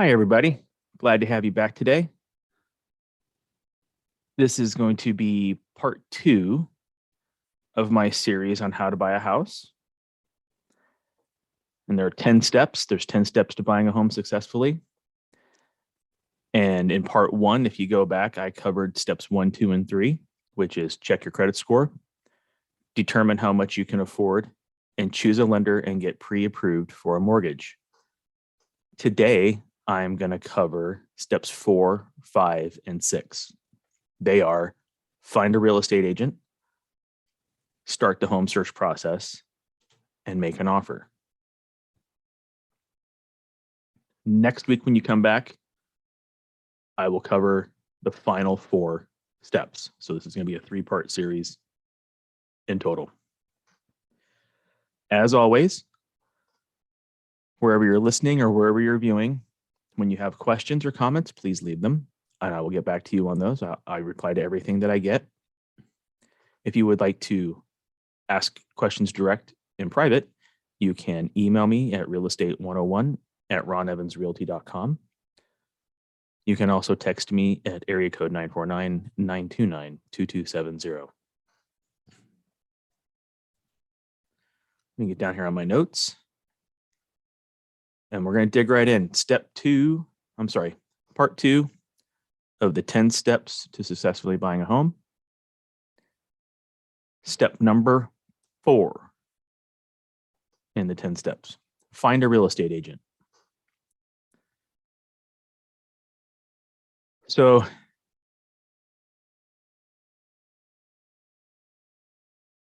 Hi, everybody. Glad to have you back today. This is going to be part 2 of my series on how to buy a house. And there are 10 steps. There's 10 steps to buying a home successfully. And in part 1, if you go back, I covered steps 1, 2, and 3, which is check your credit score, determine how much you can afford, and choose a lender and get pre-approved for a mortgage. Today, I'm going to cover steps 4, 5, and 6. They are find a real estate agent, start the home search process, and make an offer. Next week, when you come back, I will cover the final 4 steps. So this is going to be a 3-part series in total. As always, wherever you're listening or wherever you're viewing, when you have questions or comments, please leave them, and I will get back to you on those. I reply to everything that I get. If you would like to ask questions direct in private, you can email me at realestate101@ronevansrealty.com. You can also text me at area code 949-929-2270. Let me get down here on my notes. And we're going to dig right in. Part 2 of the 10 steps to successfully buying a home. Step number 4 in the 10 steps. Find a real estate agent. So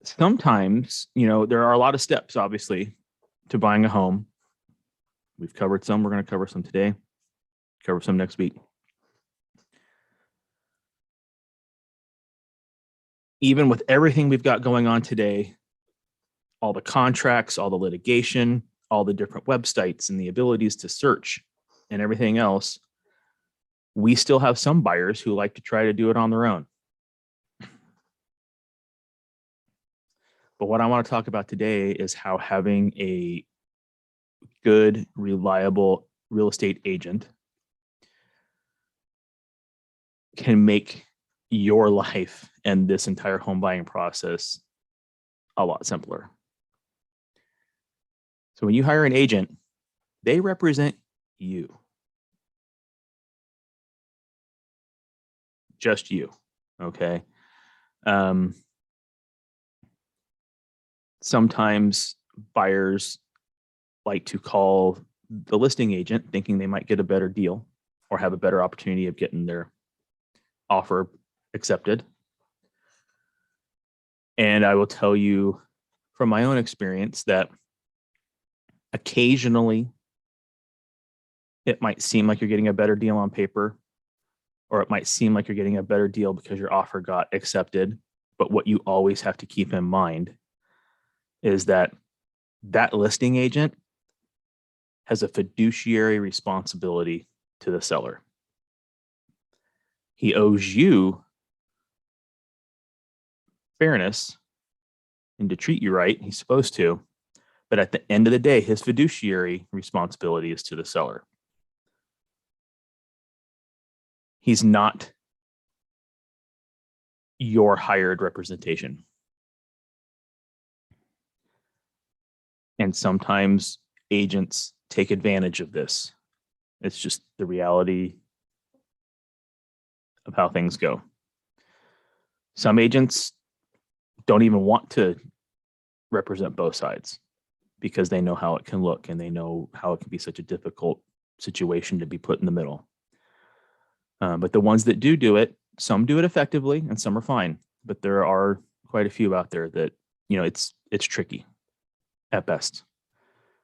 sometimes, there are a lot of steps, obviously, to buying a home. We've covered some. We're going to cover some today, cover some next week. Even with everything we've got going on today, all the contracts, all the litigation, all the different websites and the abilities to search and everything else, we still have some buyers who like to try to do it on their own. But what I want to talk about today is how having a good, reliable real estate agent can make your life and this entire home buying process a lot simpler. So when you hire an agent, they represent you. Just you. Okay. Sometimes buyers like to call the listing agent thinking they might get a better deal or have a better opportunity of getting their offer accepted. And I will tell you from my own experience that occasionally it might seem like you're getting a better deal on paper, or it might seem like you're getting a better deal because your offer got accepted. But what you always have to keep in mind is that listing agent has a fiduciary responsibility to the seller. He owes you fairness and to treat you right. He's supposed to. But at the end of the day, his fiduciary responsibility is to the seller. He's not your hired representation. And sometimes agents take advantage of this. It's just the reality of how things go. Some agents don't even want to represent both sides because they know how it can look and they know how it can be such a difficult situation to be put in the middle. But the ones that do it, some do it effectively and some are fine. But there are quite a few out there that, it's tricky at best.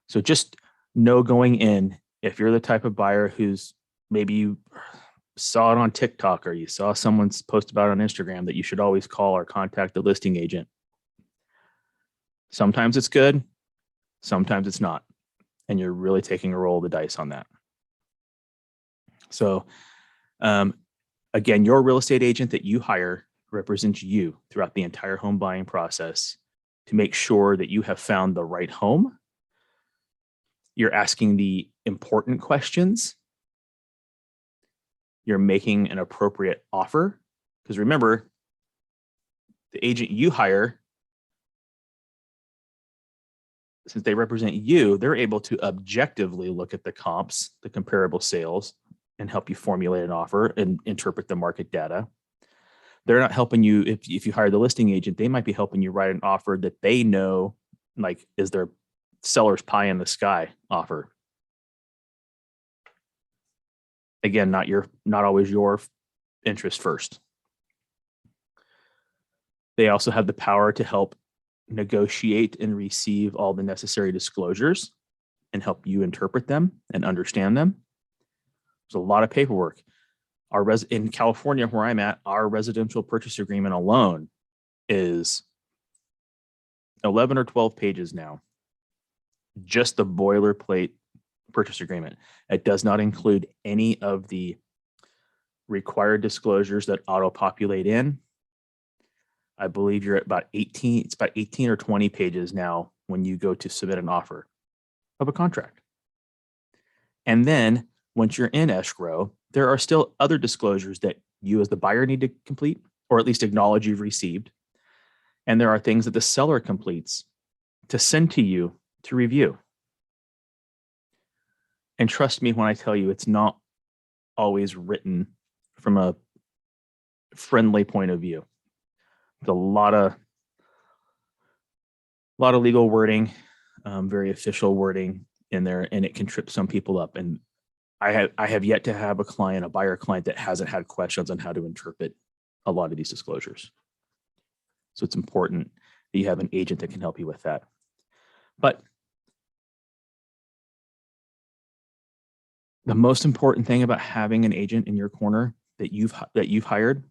So just know going in, if you're the type of buyer who's maybe you saw it on TikTok or you saw someone's post about it on Instagram, that you should always call or contact the listing agent. Sometimes it's good, sometimes it's not. And you're really taking a roll of the dice on that. So again, your real estate agent that you hire represents you throughout the entire home buying process to make sure that you have found the right home. You're asking the important questions you're making an appropriate offer. Because remember, the agent you hire, since they represent you, they're able to objectively look at the comps, the comparable sales, and help you formulate an offer and interpret the market data. They're not helping you. If you hire the listing agent, they might be helping you write an offer that they know, like, is their seller's pie in the sky offer. Again, not always your interest first. They also have the power to help negotiate and receive all the necessary disclosures and help you interpret them and understand them. There's a lot of paperwork. In California, where I'm at, our residential purchase agreement alone is 11 or 12 pages now. Just the boilerplate purchase agreement. It does not include any of the required disclosures that auto-populate in. I believe you're at about 18. It's about 18 or 20 pages now when you go to submit an offer of a contract. And then once you're in escrow, there are still other disclosures that you as the buyer need to complete, or at least acknowledge you've received. And there are things that the seller completes to send to you to review. And trust me when I tell you, it's not always written from a friendly point of view. There's a lot of legal wording, very official wording in there, and it can trip some people up. And I have yet to have a buyer client that hasn't had questions on how to interpret a lot of these disclosures. So it's important that you have an agent that can help you with that. But the most important thing about having an agent in your corner that you've hired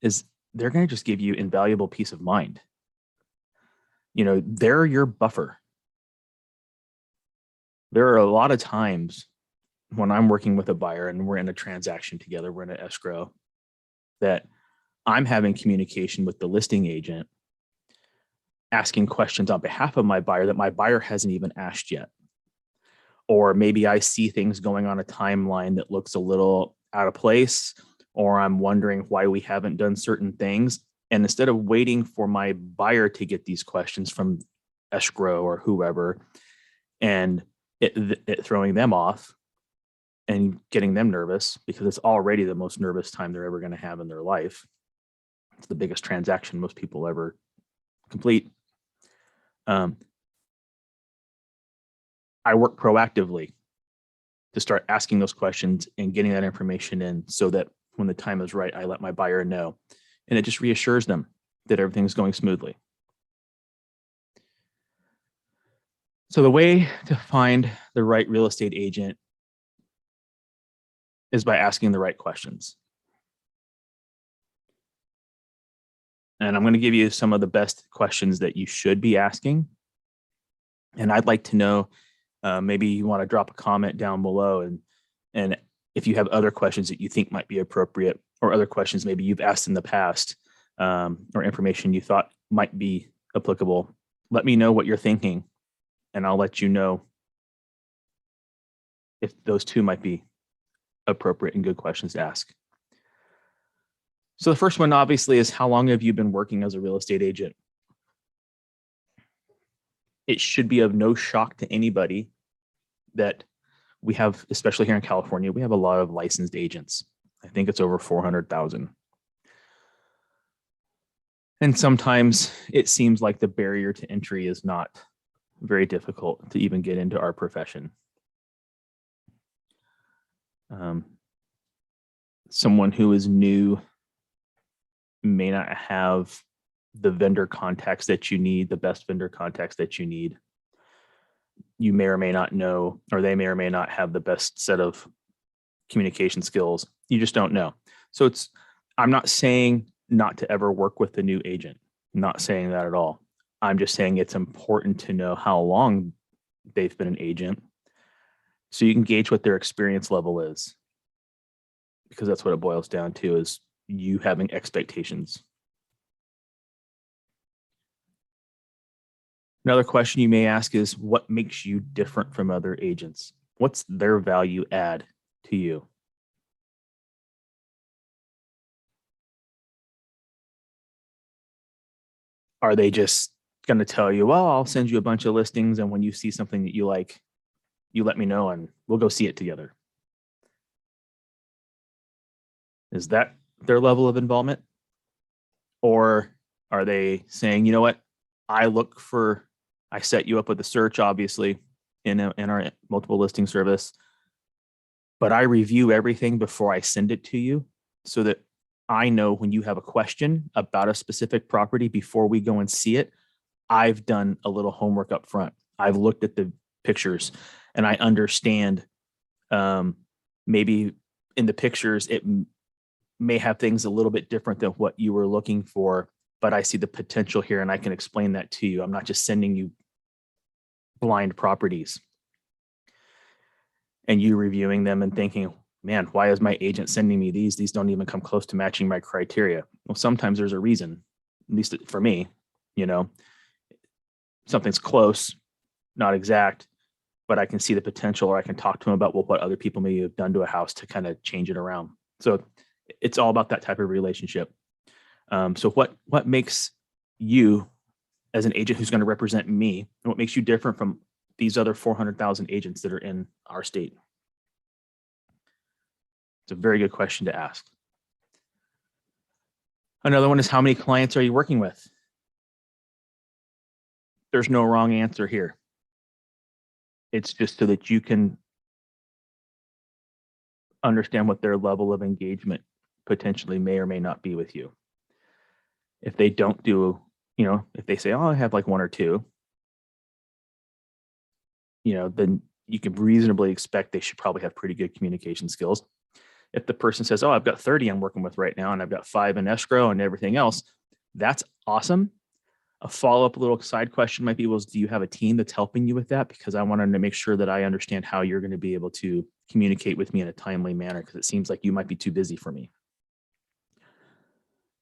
is they're going to just give you invaluable peace of mind. They're your buffer. There are a lot of times when I'm working with a buyer and we're in a transaction together, we're in an escrow, that I'm having communication with the listing agent, asking questions on behalf of my buyer that my buyer hasn't even asked yet. Or maybe I see things going on a timeline that looks a little out of place, or I'm wondering why we haven't done certain things. And instead of waiting for my buyer to get these questions from escrow or whoever, and it throwing them off and getting them nervous, because it's already the most nervous time they're ever going to have in their life. It's the biggest transaction most people ever complete. I work proactively to start asking those questions and getting that information in, so that when the time is right, I let my buyer know. And it just reassures them that everything's going smoothly. So the way to find the right real estate agent is by asking the right questions. And I'm going to give you some of the best questions that you should be asking. And I'd like to know, maybe you want to drop a comment down below, and if you have other questions that you think might be appropriate, or other questions maybe you've asked in the past, or information you thought might be applicable, let me know what you're thinking, and I'll let you know if those two might be appropriate and good questions to ask. So the first one obviously is, how long have you been working as a real estate agent? It should be of no shock to anybody that we have, especially here in California, we have a lot of licensed agents. I think it's over 400,000. And sometimes it seems like the barrier to entry is not very difficult to even get into our profession. Someone who is new may not have the vendor contacts that you need, the best vendor contacts that you need. You may or may not know, or they may or may not have the best set of communication skills. You just don't know. So I'm not saying not to ever work with a new agent. I'm not saying that at all. I'm just saying it's important to know how long they've been an agent, so you can gauge what their experience level is, because that's what it boils down to, is you having expectations. Another question you may ask is, what makes you different from other agents? What's their value add to you? Are they just going to tell you, well, I'll send you a bunch of listings, and when you see something that you like, you let me know and we'll go see it together? Is that their level of involvement? Or are they saying, you know what, I set you up with a search, obviously, in our multiple listing service, but I review everything before I send it to you so that I know when you have a question about a specific property before we go and see it, I've done a little homework up front. I've looked at the pictures and I understand, maybe in the pictures, it may have things a little bit different than what you were looking for, but I see the potential here and I can explain that to you. I'm not just sending you blind properties and you reviewing them and thinking, man, why is my agent sending me these? These don't even come close to matching my criteria. Well, sometimes there's a reason, at least for me, you know, something's close, not exact, but I can see the potential, or I can talk to them about, well, what other people may have done to a house to kind of change it around. So it's all about that type of relationship. So what makes you as an agent who's going to represent me, and what makes you different from these other 400,000 agents that are in our state? It's a very good question to ask. Another one is, how many clients are you working with? There's no wrong answer here. It's just so that you can understand what their level of engagement potentially may or may not be with you. If they don't do, if they say, oh, I have like one or two, then you can reasonably expect they should probably have pretty good communication skills. If the person says, oh, I've got 30 I'm working with right now, and I've got 5 in escrow and everything else, that's awesome. A follow-up little side question might be, well, do you have a team that's helping you with that? Because I wanted to make sure that I understand how you're going to be able to communicate with me in a timely manner, because it seems like you might be too busy for me.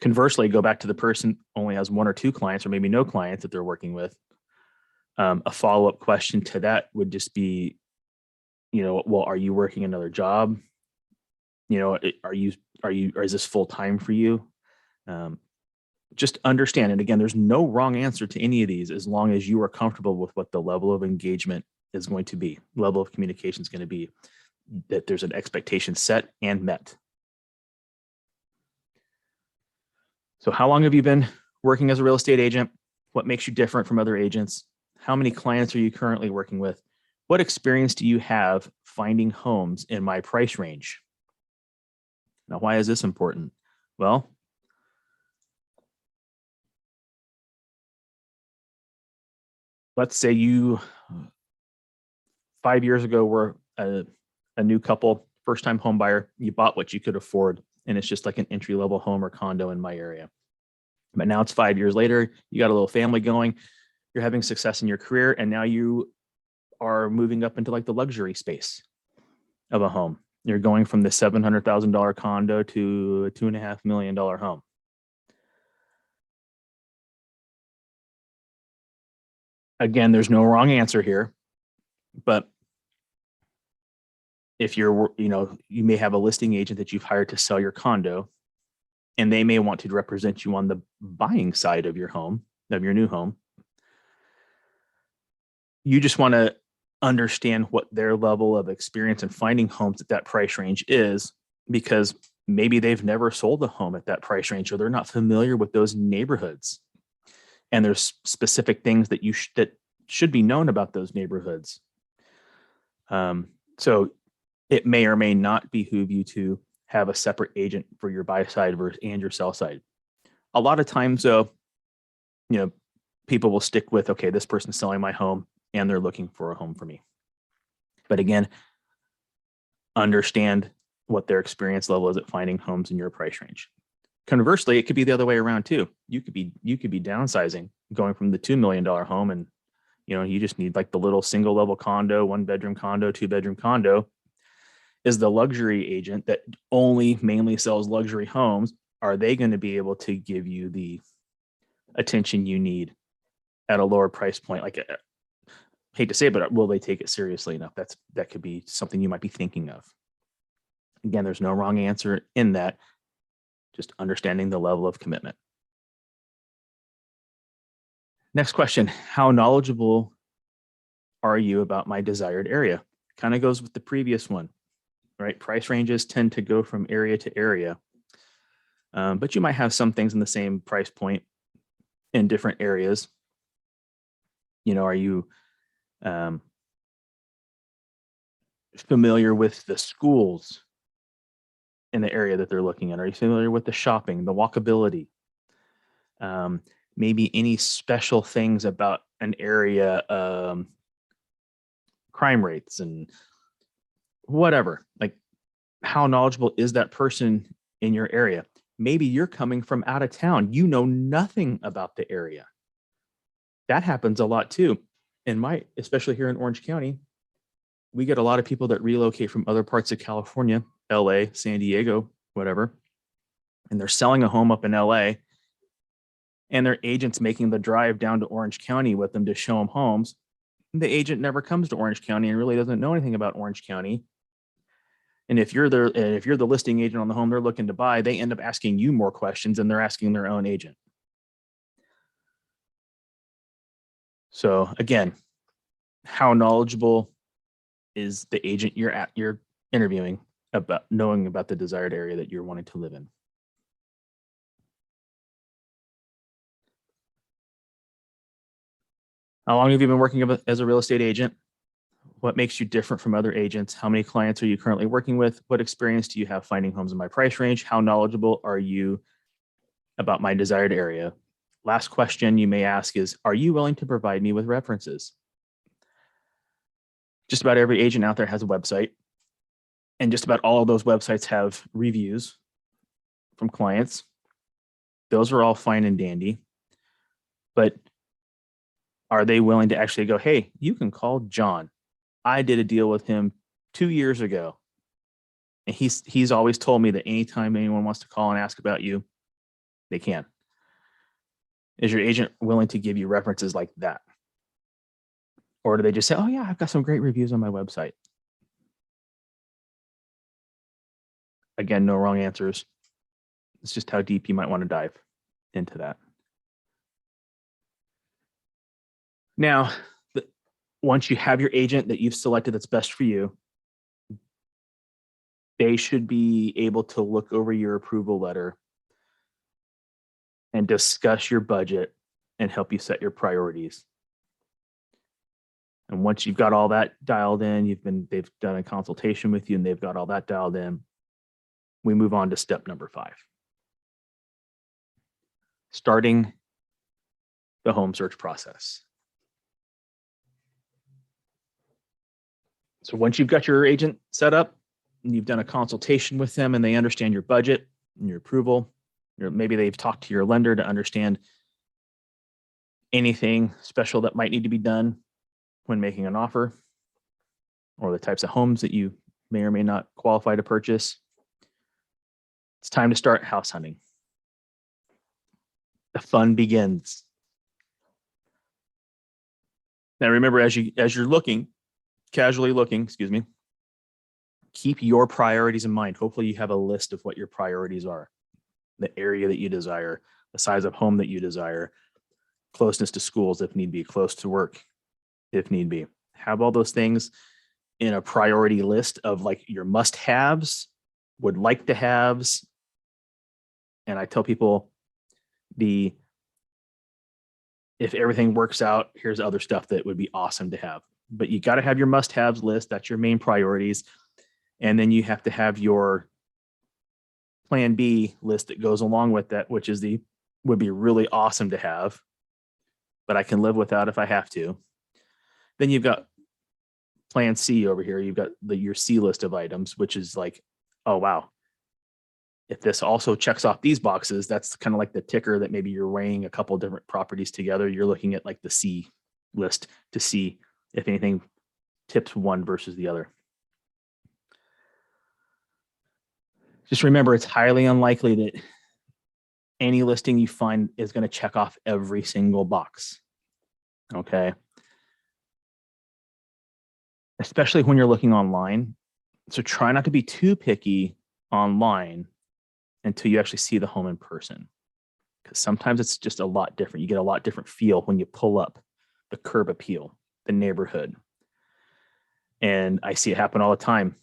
Conversely, go back to the person only has 1 or 2 clients, or maybe no clients that they're working with. A follow-up question to that would just be, well, are you working another job? Or is this full time for you? Just understand. And again, there's no wrong answer to any of these, as long as you are comfortable with what the level of engagement is going to be, level of communication is going to be, that there's an expectation set and met. So how long have you been working as a real estate agent? What makes you different from other agents? How many clients are you currently working with? What experience do you have finding homes in my price range? Now, why is this important? Well, let's say you 5 years ago were a new couple, first time home buyer. You bought what you could afford, and it's just like an entry level home or condo in my area. But now it's 5 years later, you got a little family going, you're having success in your career, and now you are moving up into like the luxury space of a home. You're going from the $700,000 condo to a $2.5 million home. Again, there's no wrong answer here, but if you're, you may have a listing agent that you've hired to sell your condo, and they may want to represent you on the buying side of your home, of your new home. You just want to understand what their level of experience in finding homes at that price range is, because maybe they've never sold a home at that price range, or they're not familiar with those neighborhoods. And there's specific things that that should be known about those neighborhoods. So it may or may not behoove you to have a separate agent for your buy side and your sell side. A lot of times, though, people will stick with, okay, this person's selling my home and they're looking for a home for me. But again, understand what their experience level is at finding homes in your price range. Conversely, it could be the other way around too. You could be downsizing, going from the $2 million home, and you just need like the little single level condo, 1-bedroom condo, 2-bedroom condo. Is the luxury agent that only mainly sells luxury homes, are they going to be able to give you the attention you need at a lower price point? Like, I hate to say it, but will they take it seriously enough? That could be something you might be thinking of. Again, there's no wrong answer in that, just understanding the level of commitment. Next question, how knowledgeable are you about my desired area? Kind of goes with the previous one, right? Price ranges tend to go from area to area, but you might have some things in the same price point in different areas. Are you familiar with the schools in the area that they're looking at? Are you familiar with the shopping, the walkability? Maybe any special things about an area, crime rates and whatever. Like, how knowledgeable is that person in your area? Maybe you're coming from out of town. You know nothing about the area. That happens a lot too. Especially here in Orange County, we get a lot of people that relocate from other parts of California, LA, San Diego, whatever, and they're selling a home up in LA, and their agent's making the drive down to Orange County with them to show them homes. The agent never comes to Orange County and really doesn't know anything about Orange County. And if you're the listing agent on the home they're looking to buy, they end up asking you more questions than they're asking their own agent. So again, how knowledgeable is the agent you're interviewing about knowing about the desired area that you're wanting to live in? How long have you been working as a real estate agent? What makes you different from other agents? How many clients are you currently working with? What experience do you have finding homes in my price range? How knowledgeable are you about my desired area? Last question you may ask is, are you willing to provide me with references? Just about every agent out there has a website, and just about all of those websites have reviews from clients. Those are all fine and dandy, but are they willing to actually go, hey, you can call John. I did a deal with him 2 years ago, and he's always told me that anytime anyone wants to call and ask about you, they can. Is your agent willing to give you references like that? Or do they just say, oh yeah, I've got some great reviews on my website? Again, no wrong answers. It's just how deep you might want to dive into that. Now, once you have your agent that you've selected that's best for you, they should be able to look over your approval letter and discuss your budget and help you set your priorities. And once you've got all that dialed in, they've done a consultation with you and they've got all that dialed in, we move on to step number 5. Starting the home search process. So once you've got your agent set up and you've done a consultation with them and they understand your budget and your approval, or maybe they've talked to your lender to understand anything special that might need to be done when making an offer, or the types of homes that you may or may not qualify to purchase, it's time to start house hunting. The fun begins. Now remember, as you're looking, casually looking, keep your priorities in mind. Hopefully you have a list of what your priorities are. The area that you desire, the size of home that you desire, closeness to schools if need be, close to work if need be. Have all those things in a priority list of like your must-haves, would like to haves. And I tell people, if everything works out, here's other stuff that would be awesome to have. But you got to have your must-haves list. That's your main priorities. And then you have to have your plan B list that goes along with that, which is would be really awesome to have, but I can live without if I have to. Then you've got plan C over here. You've got your C list of items, which is like, oh, wow. If this also checks off these boxes, that's kind of like the ticker that maybe you're weighing a couple different properties together. You're looking at like the C list to see if anything tips one versus the other. Just remember, it's highly unlikely that any listing you find is going to check off every single box. Okay. Especially when you're looking online. So try not to be too picky online until you actually see the home in person. because sometimes it's just a lot different. You get a lot different feel when you pull up the curb appeal, the neighborhood. And I see it happen all the time.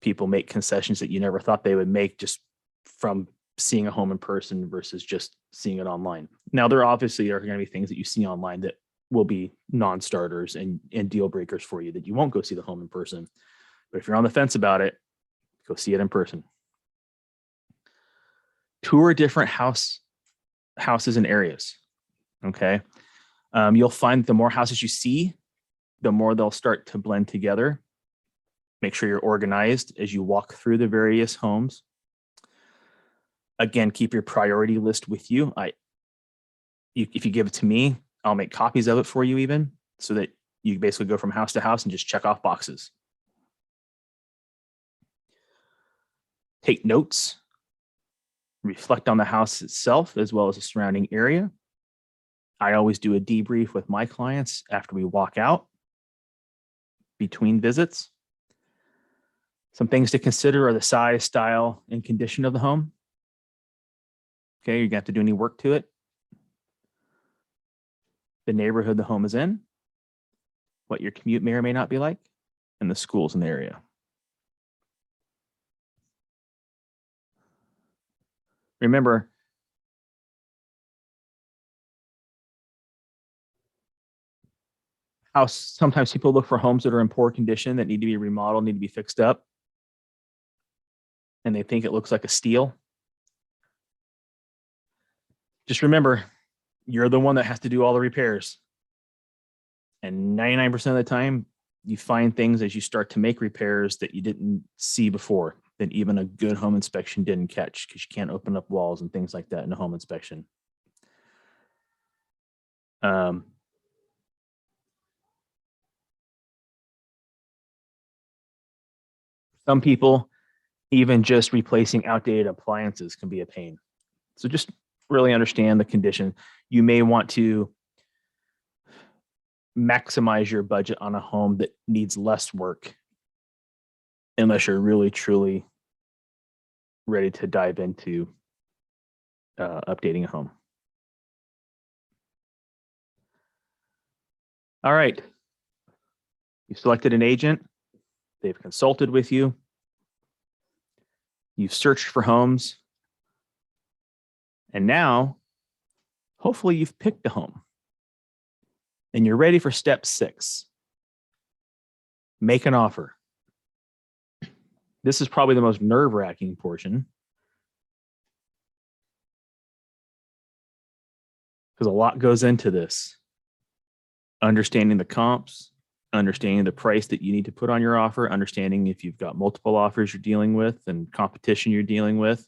People make concessions that you never thought they would make just from seeing a home in person versus just seeing it online. Now, there obviously are going to be things that you see online that will be non-starters and deal breakers for you that you won't go see the home in person. But if you're on the fence about it, go see it in person. Tour different houses and areas. Okay. You'll find the more houses you see, the more they'll start to blend together. Make sure you're organized as you walk through the various homes. Again, keep your priority list with you. If you give it to me, I'll make copies of it for you even, so that you basically go from house to house and just check off boxes. Take notes. Reflect on the house itself as well as the surrounding area. I always do a debrief with my clients after we walk out between visits. Some things to consider are the size, style, and condition of the home. Okay, you're going to have to do any work to it. The neighborhood the home is in, what your commute may or may not be like, and the schools in the area. Remember, sometimes people look for homes that are in poor condition, that need to be remodeled, need to be fixed up, and they think it looks like a steal. Just remember, you're the one that has to do all the repairs. And 99% of the time, you find things as you start to make repairs that you didn't see before, that even a good home inspection didn't catch, because you can't open up walls and things like that in a home inspection. Some people, even just replacing outdated appliances can be a pain. So just really understand the condition. You may want to maximize your budget on a home that needs less work, unless you're really, truly ready to dive into updating a home. All right. You've selected an agent. They've consulted with you. You've searched for homes. And now, hopefully you've picked a home. And you're ready for step 6. Make an offer. This is probably the most nerve-wracking portion, because a lot goes into this. Understanding the comps, understanding the price that you need to put on your offer, understanding if you've got multiple offers you're dealing with and competition you're dealing with,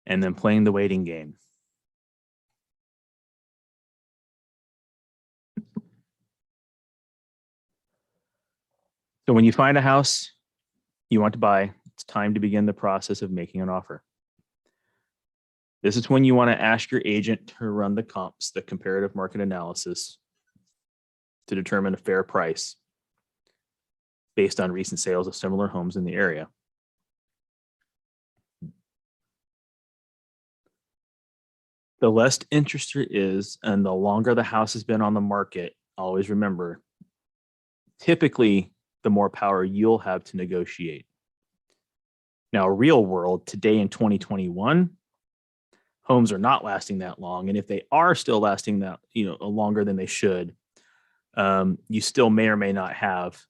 and then playing the waiting game. So when you find a house you want to buy, it's time to begin the process of making an offer. This is when you want to ask your agent to run the comps, the comparative market analysis, to determine a fair price based on recent sales of similar homes in the area. The less interest there is, and the longer the house has been on the market, always remember, typically the more power you'll have to negotiate. Now, real world, today in 2021, homes are not lasting that long. And if they are still lasting that, longer than they should, you still may or may not have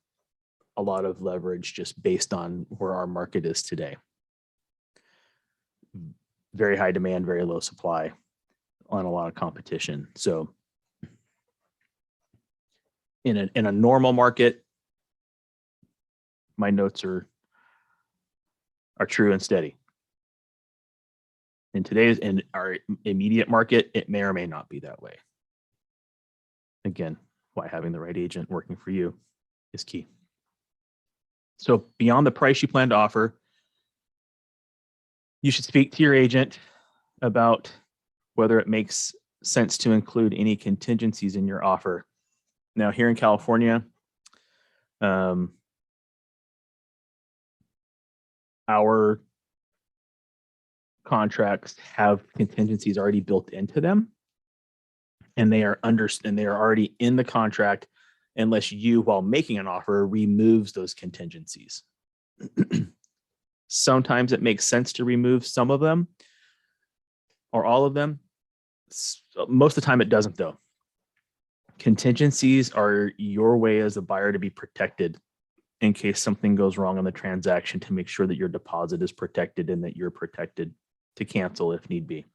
a lot of leverage just based on where our market is today. Very high demand, very low supply on a lot of competition. So in a normal market, my notes are true and steady. In our immediate market, it may or may not be that way. Again, why having the right agent working for you is key. So beyond the price you plan to offer, you should speak to your agent about whether it makes sense to include any contingencies in your offer. Now, here in California, our contracts have contingencies already built into them, and they are already in the contract unless you, while making an offer, removes those contingencies. Sometimes it makes sense to remove some of them or all of them. Most of the time it doesn't, though. Contingencies are your way as a buyer to be protected in case something goes wrong on the transaction, to make sure that your deposit is protected and that you're protected to cancel if need be.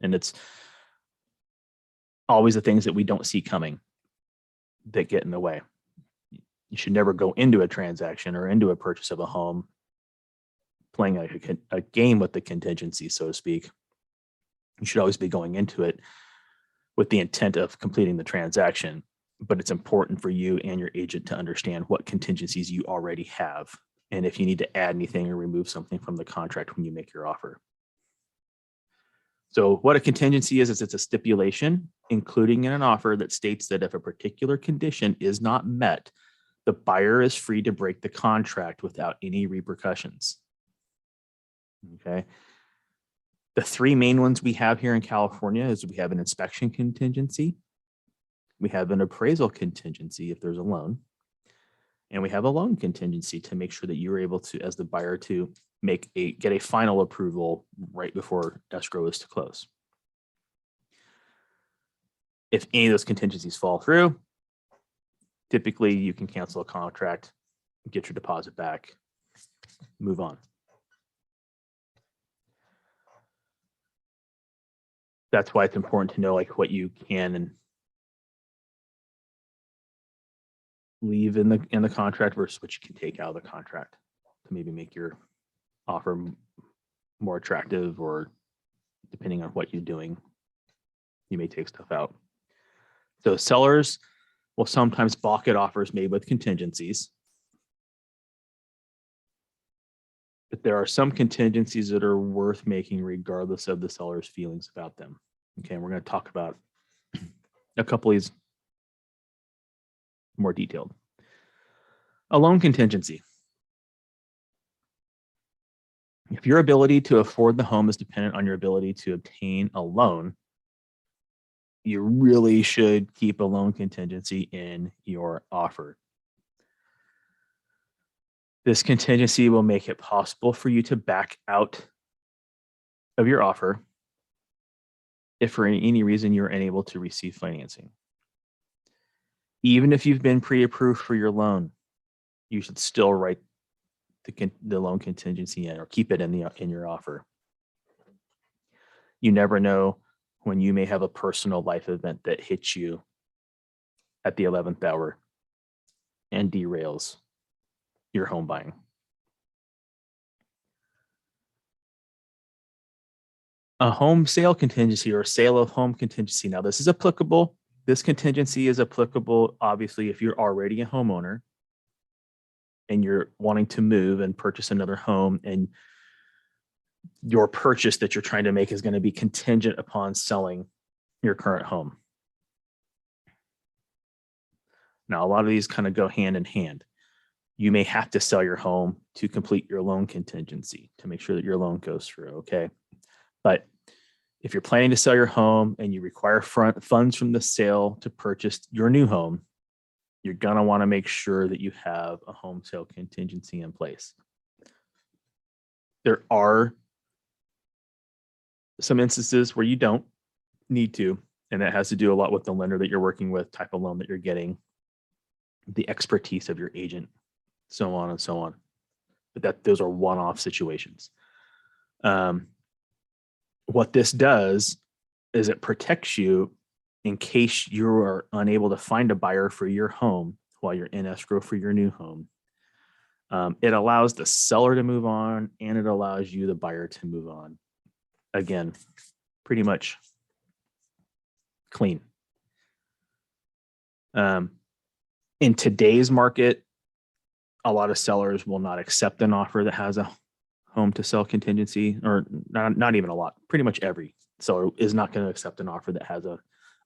And it's always the things that we don't see coming that get in the way. You should never go into a transaction or into a purchase of a home playing a game with the contingency, so to speak. You should always be going into it with the intent of completing the transaction, but it's important for you and your agent to understand what contingencies you already have, and if you need to add anything or remove something from the contract when you make your offer. So what a contingency is it's a stipulation, including in an offer, that states that if a particular condition is not met, the buyer is free to break the contract without any repercussions. Okay. The three main ones we have here in California is we have an inspection contingency, we have an appraisal contingency if there's a loan, and we have a loan contingency to make sure that you're able to, as the buyer, to get a final approval right before escrow is to close. If any of those contingencies fall through, typically you can cancel a contract, get your deposit back, move on. That's why it's important to know like what you can and leave in the contract versus what you can take out of the contract to maybe make your offer more attractive, or depending on what you're doing, you may take stuff out. So sellers will sometimes balk at offers made with contingencies, but there are some contingencies that are worth making regardless of the seller's feelings about them. Okay, and we're going to talk about a couple of these more detailed. A loan contingency. If your ability to afford the home is dependent on your ability to obtain a loan, you really should keep a loan contingency in your offer. This contingency will make it possible for you to back out of your offer if for any reason you're unable to receive financing. Even if you've been pre-approved for your loan, you should still write the loan contingency in, or keep it in your offer. You never know when you may have a personal life event that hits you at the 11th hour and derails your home buying. A home sale contingency, or sale of home contingency. Now, this is applicable. This contingency is applicable, obviously, if you're already a homeowner and you're wanting to move and purchase another home, and your purchase that you're trying to make is going to be contingent upon selling your current home. Now, a lot of these kind of go hand in hand. You may have to sell your home to complete your loan contingency to make sure that your loan goes through, okay? But if you're planning to sell your home and you require funds from the sale to purchase your new home, you're going to want to make sure that you have a home sale contingency in place. There are some instances where you don't need to, and that has to do a lot with the lender that you're working with, type of loan that you're getting, the expertise of your agent, so on and so on. But those are one-off situations. What this does is it protects you in case you are unable to find a buyer for your home while you're in escrow for your new home. It allows the seller to move on, and it allows you, the buyer, to move on. Again, pretty much clean. In today's market, a lot of sellers will not accept an offer that has a home to sell contingency, or not even a lot. Pretty much every seller is not going to accept an offer that has a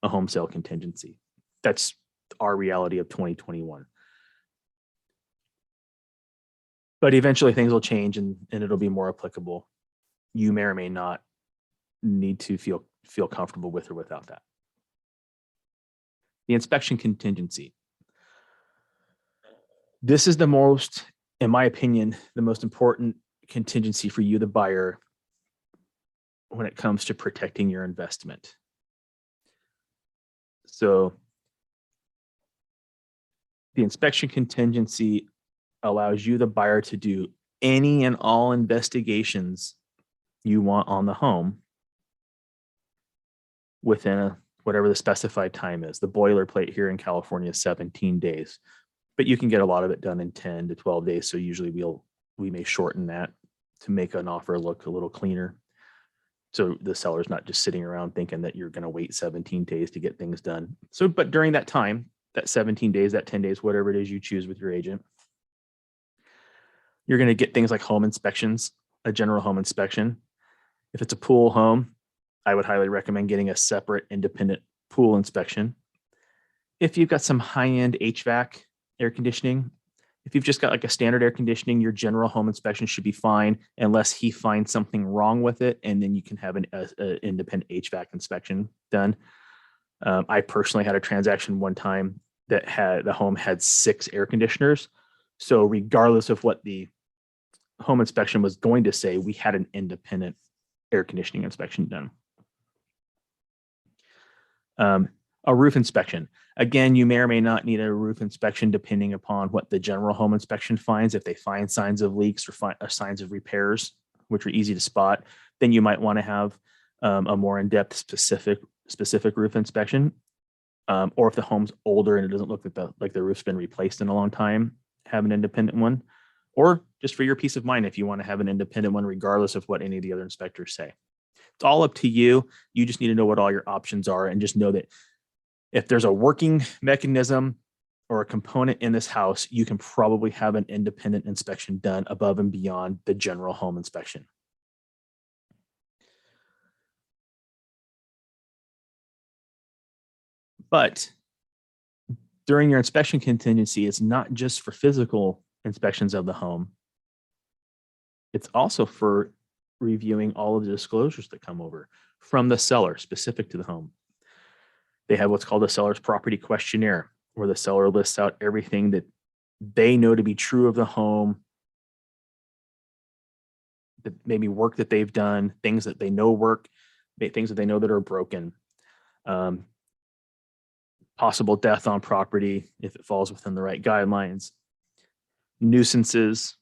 home sale contingency. That's our reality of 2021. But eventually things will change, and it'll be more applicable. you may or may not need to feel comfortable with or without that. The inspection contingency. This is the most, in my opinion, the most important contingency for you, the buyer, when it comes to protecting your investment. So the inspection contingency allows you, the buyer, to do any and all investigations you want on the home within whatever the specified time is. The boilerplate here in California is 17 days, but you can get a lot of it done in 10 to 12 days. So usually we may shorten that to make an offer look a little cleaner. So the seller's not just sitting around thinking that you're going to wait 17 days to get things done. So, but during that time, that 17 days, that 10 days, whatever it is you choose with your agent, you're going to get things like home inspections, a general home inspection. If it's a pool home, I would highly recommend getting a separate independent pool inspection. If you've got some high-end HVAC air conditioning, if you've just got like a standard air conditioning, your general home inspection should be fine unless he finds something wrong with it, and then you can have an independent HVAC inspection done. I personally had a transaction one time that the home had 6 air conditioners. So regardless of what the home inspection was going to say, we had an independent air conditioning inspection done. A roof inspection. Again, you may or may not need a roof inspection depending upon what the general home inspection finds. If they find signs of leaks or signs of repairs, which are easy to spot, then you might want to have a more in-depth specific roof inspection. Or if the home's older and it doesn't look like the roof's been replaced in a long time, have an independent one. Or just for your peace of mind, if you want to have an independent one, regardless of what any of the other inspectors say. It's all up to you. You just need to know what all your options are, and just know that if there's a working mechanism or a component in this house, you can probably have an independent inspection done above and beyond the general home inspection. But during your inspection contingency, it's not just for physical inspections of the home. It's also for reviewing all of the disclosures that come over from the seller specific to the home. They have what's called a seller's property questionnaire, where the seller lists out everything that they know to be true of the home, that maybe work that they've done, things that they know work, things that they know that are broken, possible death on property if it falls within the right guidelines, nuisances,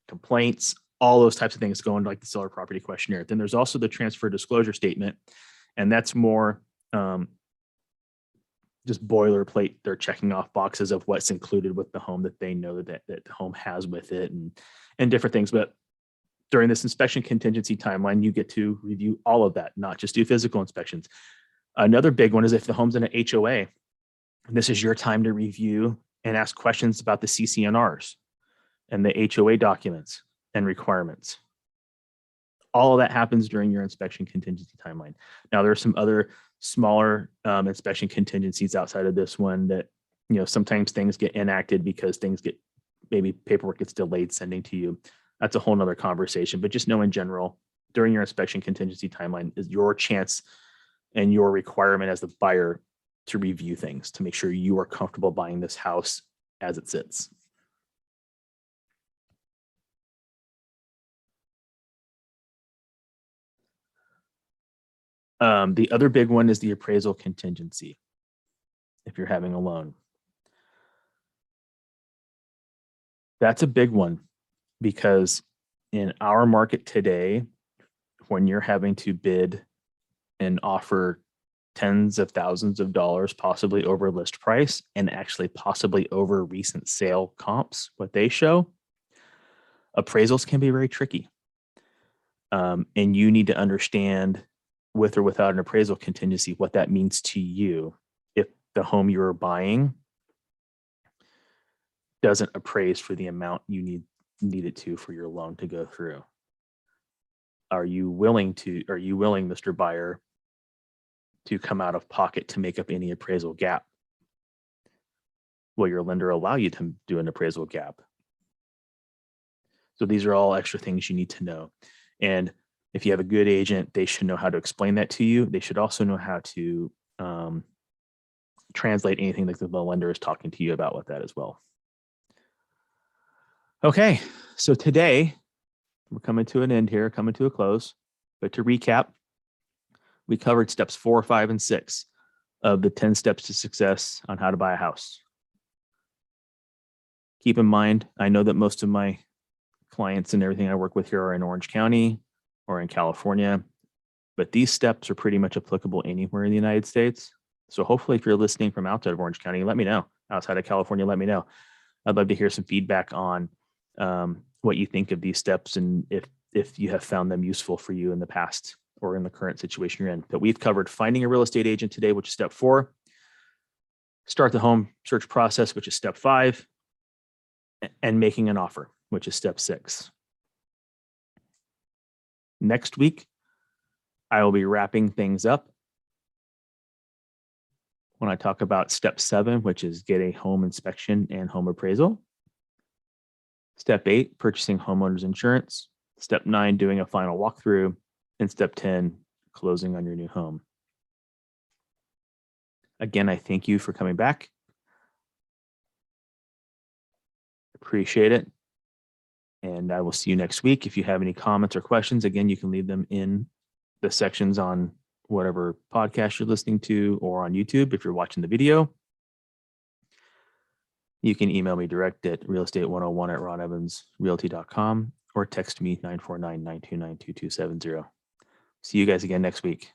complaints, all those types of things go into like the seller property questionnaire. Then there's also the transfer disclosure statement, and that's more just boilerplate. They're checking off boxes of what's included with the home that they know that the home has with it, and different things. But during this inspection contingency timeline, you get to review all of that, not just do physical inspections. Another big one is if the home's in an HOA, this is your time to review and ask questions about the CCNRs and the HOA documents and requirements. All of that happens during your inspection contingency timeline. Now, there are some other smaller inspection contingencies outside of this one that, sometimes things get enacted because maybe paperwork gets delayed sending to you. That's a whole nother conversation, but just know in general, during your inspection contingency timeline is your chance and your requirement as the buyer to review things to make sure you are comfortable buying this house as it sits. The other big one is the appraisal contingency. If you're having a loan, that's a big one, because in our market today, when you're having to bid and offer tens of thousands of dollars, possibly over list price, and actually possibly over recent sale comps, what they show, appraisals can be very tricky. And you need to understand, with or without an appraisal contingency, what that means to you if the home you're buying doesn't appraise for the amount you need it to for your loan to go through. Are you willing, Mr. Buyer, to come out of pocket to make up any appraisal gap? Will your lender allow you to do an appraisal gap? So these are all extra things you need to know. And If you have a good agent, they should know how to explain that to you. They should also know how to translate anything that the lender is talking to you about with that as well. Okay, so today we're coming to an end here, coming to a close. But to recap, we covered steps 4, 5, and 6 of the 10 steps to success on how to buy a house. Keep in mind, I know that most of my clients and everything I work with here are in Orange County or in California, but these steps are pretty much applicable anywhere in the United States. So hopefully if you're listening from outside of Orange County, let me know. Outside of California, let me know. I'd love to hear some feedback on what you think of these steps and if you have found them useful for you in the past or in the current situation you're in. But we've covered finding a real estate agent today, which is step 4. Start the home search process, which is step 5. And making an offer, which is step 6. Next week, I will be wrapping things up when I talk about step 7, which is get a home inspection and home appraisal. Step 8, purchasing homeowners insurance. Step 9, doing a final walkthrough. And step 10, closing on your new home. Again, I thank you for coming back. Appreciate it. And I will see you next week. If you have any comments or questions, again, you can leave them in the sections on whatever podcast you're listening to or on YouTube if you're watching the video. You can email me direct at realestate101@ronevansrealty.com or text me 949-929-2270. See you guys again next week.